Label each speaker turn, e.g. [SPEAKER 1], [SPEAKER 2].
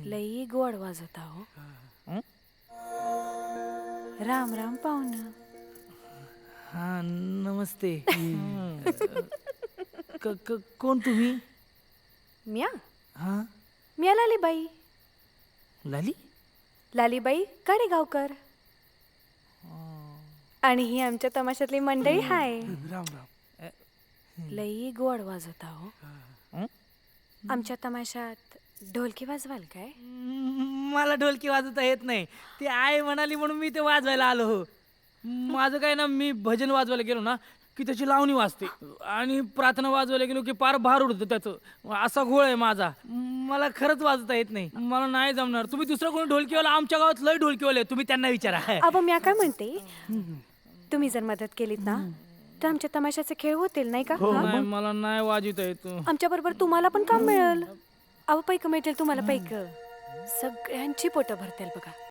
[SPEAKER 1] लई गोड वाजवता हो.
[SPEAKER 2] हं?
[SPEAKER 1] राम राम पाहुणं.
[SPEAKER 2] हा नमस्ते. कोण तुम्ही?
[SPEAKER 1] म्या
[SPEAKER 2] हा
[SPEAKER 1] म्या लालीबाई.
[SPEAKER 2] लाली.
[SPEAKER 1] लालीबाई काडेगावकर. आणि ही आमच्या तमाशातली मंडळी हाय.
[SPEAKER 2] राम राम.
[SPEAKER 1] लई गोड वाजवता हो.
[SPEAKER 2] हं?
[SPEAKER 1] आमच्या तमाशात ढोलकी वाजवाल काय?
[SPEAKER 2] मला ढोलकी वाजवता येत नाही. ती आई म्हणाली म्हणून मी ते वाजवायला आलो हो. माझं काय ना, मी भजन वाजवायला गेलो ना की त्याची लावणी वाजते आणि प्रार्थना वाजवायला गेलो की पार भार उडतं त्याचं. असा घोळ आहे माझा. मला खरंच वाजवता येत नाही. मला नाही जमणार. तुम्ही दुसरा कोणी ढोलकीवाला, आमच्या गावात लय ढोलकीवाले आहेत, तुम्ही त्यांना विचारा.
[SPEAKER 1] अहो म्या काय म्हणते, तुम्ही जर मदत केलीत ना तर आमच्या तमाशाचे खेळ होतील नाही का?
[SPEAKER 2] नाही, मला नाही वाजवता येत.
[SPEAKER 1] आमच्या बरोबर तुम्हाला पण काम मिळेल. अहो पैक मिळतील तुम्हाला पैक. सगळ्यांची पोटं भरतील बघा.